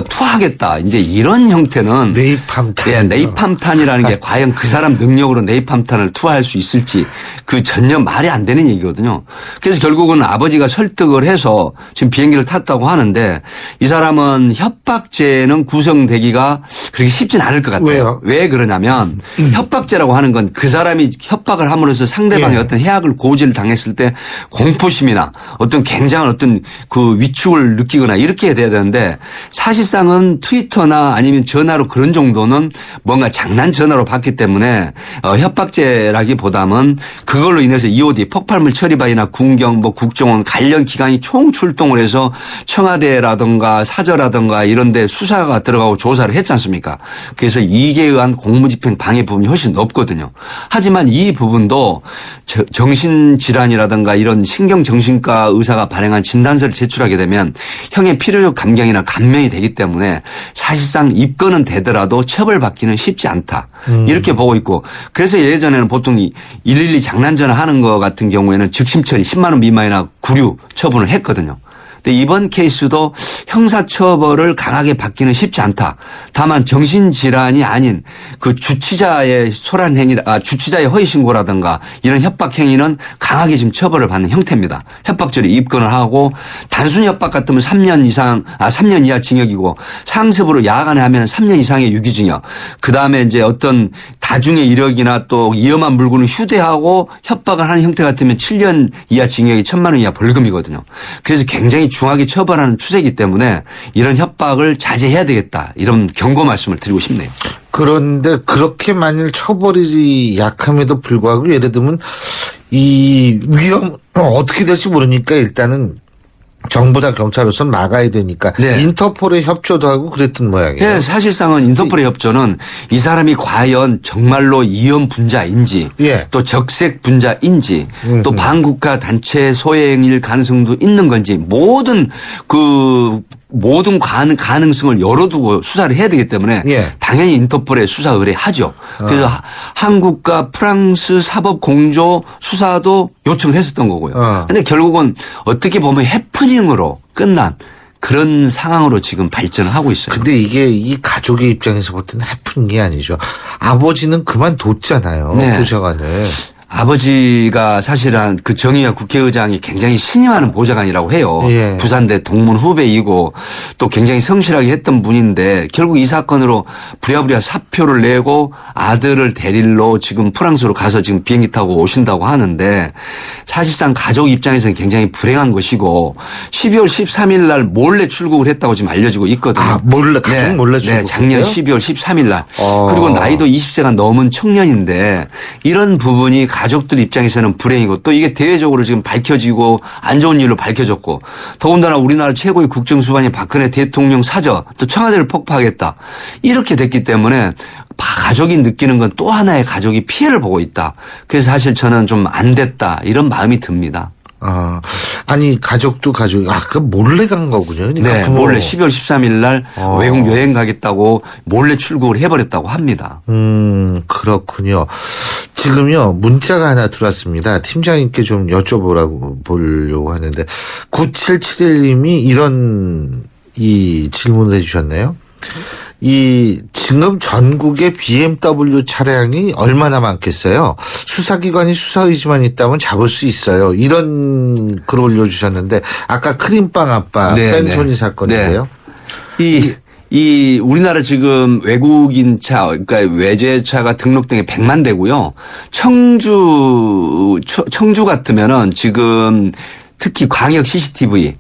투하하겠다. 이제 이런 형태는 네이팜탄. 네, 네이팜탄이라는 게 과연 그 사람 능력으로 네이팜탄을 투하할 수 있을지 그 전혀 말이 안 되는 얘기거든요. 그래서 결국은 아버지가 설득을 해서 지금 비행기를 탔다고 하는데 이 사람은 협박죄는 구성되기가 그렇게 쉽진 않을 것 같아요. 왜요? 왜 그러냐면 협박죄라고 하는 건 그 사람이 협박을 함으로써 상대방이 어떤 해악을 고지를 당했을 때 공포심이나 어떤 굉장한 어떤 그 위축을 느끼거나 이렇게 돼야 되는데 사실상은 트위터나 아니면 전화로 그런 정도는 뭔가 장난 전화로 받기 때문에 협박죄라기보다는 그걸로 인해서 EOD 폭발물 처리반이나 군경 뭐 국정원 관련 기관이 총 출동을 해서 청와대라든가 사저라든가 이런 데 수사가 들어가고 조사를 했지 않습니까? 그래서 이에 의한 공무집행 방해 부분이 훨씬 높거든요. 하지만 이 부분도 정신질환이라든가 이런 신경정신과 의사가 발행한 진단서를 제출하게 되면 형의 필요적 감경이나 감명이 되기 때문에 사실상 입건은 되더라도 처벌받기는 쉽지 않다. 이렇게 보고 있고 그래서 예전에는 보통 112 장난전화 하는 거 같은 경우에는 즉심처리 10만 원 미만이나 구류 처분을 했거든요. 근데 이번 케이스도 형사처벌을 강하게 받기는 쉽지 않다. 다만 정신질환이 아닌 그 주치자의 주치자의 허위신고라든가 이런 협박행위는 강하게 지금 처벌을 받는 형태입니다. 협박죄로 입건을 하고 단순 협박 같으면 3년 이하 징역이고 상습으로 야간에 하면 3년 이상의 유기징역. 그다음에 이제 어떤 다중의 이력이나 또 위험한 물건을 휴대하고 협박을 하는 형태 같으면 7년 이하 징역이 1,000만 원 이하 벌금이거든요. 그래서 굉장히 중하게 처벌하는 추세이기 때문에 이런 협박을 자제해야 되겠다. 이런 경고 말씀을 드리고 싶네요. 그런데 그렇게 만일 처벌이 약함에도 불구하고 예를 들면 이 위험 어떻게 될지 모르니까 일단은 정부나 경찰로서는 막아야 되니까 네. 인터폴에 협조도 하고 그랬던 모양이에요. 네, 사실상은 인터폴의 협조는 이 사람이 과연 정말로 위험 분자인지 또 적색 분자인지 또 반국가 단체 소행일 가능성도 있는 건지 모든 가능성을 열어두고 수사를 해야 되기 때문에 당연히 인터폴에 수사 의뢰하죠. 그래서 한국과 프랑스 사법 공조 수사도 요청을 했었던 거고요. 그런데 결국은 어떻게 보면 해프닝으로 끝난 그런 상황으로 지금 발전을 하고 있어요. 근데 이게 이 가족의 입장에서 볼 때는 해프닝이 아니죠. 아버지는 그만뒀잖아요. 네. 보좌관을. 아버지가 사실은 그 정의아 국회의장이 굉장히 신임하는 보좌관이라고 해요. 부산대 동문 후배이고 또 굉장히 성실하게 했던 분인데 결국 이 사건으로 부랴부랴 사표를 내고 아들을 데리러 지금 프랑스로 가서 지금 비행기 타고 오신다고 하는데 사실상 가족 입장에서는 굉장히 불행한 것이고 12월 13일 날 몰래 출국을 했다고 지금 알려지고 있거든요. 가족 몰래 출국. 네, 작년 12월 13일 날. 그리고 나이도 20세가 넘은 청년인데 이런 부분이 가족들 입장에서는 불행이고 또 이게 대외적으로 지금 밝혀지고 안 좋은 일로 밝혀졌고 더군다나 우리나라 최고의 국정수반이 박근혜 대통령 사저 또 청와대를 폭파하겠다. 이렇게 됐기 때문에 가족이 느끼는 건 또 하나의 가족이 피해를 보고 있다. 그래서 사실 저는 좀 안 됐다 이런 마음이 듭니다. 아니 가족도 가족. 그 몰래 간 거군요. 그러니까 네, 몰래 12월 13일 날 외국 여행 가겠다고 몰래 출국을 해버렸다고 합니다. 그렇군요. 지금요 문자가 하나 들어왔습니다. 팀장님께 좀 여쭤보려고 하는데 9771님이 이런 이 질문을 해주셨네요. 지금 전국의 BMW 차량이 얼마나 많겠어요? 수사기관이 수사의지만 있다면 잡을 수 있어요. 이런 글을 올려주셨는데 아까 크림빵 아빠 뺑소니 사건인데요. 이 우리나라 지금 외국인 차, 그러니까 외제차가 등록된 게 100만 대고요. 청주 같으면은 지금 특히 광역 CCTV,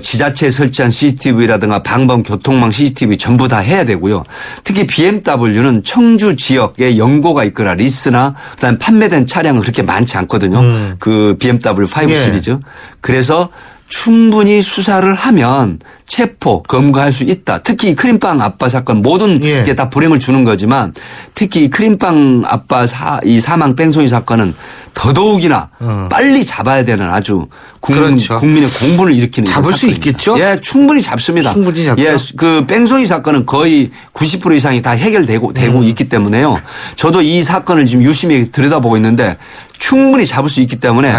지자체에 설치한 CCTV라든가 방범 교통망 CCTV 전부 다 해야 되고요. 특히 BMW는 청주 지역에 연고가 있거나 리스나 그다음에 판매된 차량은 그렇게 많지 않거든요. 그 BMW 5 시리즈. 그래서 충분히 수사를 하면 체포, 검거할 수 있다. 특히 크림빵 아빠 사건 모든 게 다 불행을 주는 거지만 특히 크림빵 아빠 이 사망 뺑소니 사건은 더더욱이나 빨리 잡아야 되는 아주 국민의 공분을 일으키는 잡을 수 있겠죠? 예, 충분히 잡습니다. 충분히 잡죠. 예, 그 뺑소니 사건은 거의 90% 이상이 다 해결되고 있기 때문에요. 저도 이 사건을 지금 유심히 들여다보고 있는데 충분히 잡을 수 있기 때문에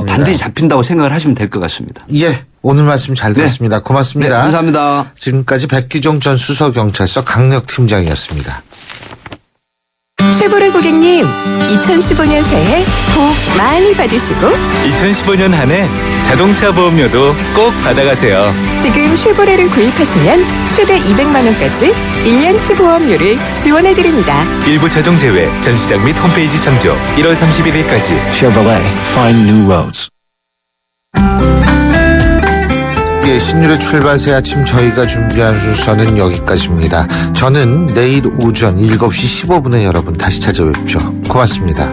반드시 잡힌다고 생각을 하시면 될 것 같습니다. 예. 오늘 말씀 잘 들었습니다. 고맙습니다. 네, 감사합니다. 지금까지 백기종 전 수서경찰서 강력팀장이었습니다. 쉐보레 고객님, 2015년 새해 복 많이 받으시고 2015년 한 해 자동차 보험료도 꼭 받아가세요. 지금 쉐보레를 구입하시면 최대 200만 원까지 1년치 보험료를 지원해드립니다. 일부 자동 제외, 전시장 및 홈페이지 참조 1월 31일까지. Chevrolet, find new roads. 신율의 출발 새 아침 저희가 준비한 순서는 여기까지입니다. 저는 내일 오전 7시 15분에 여러분 다시 찾아뵙죠. 고맙습니다.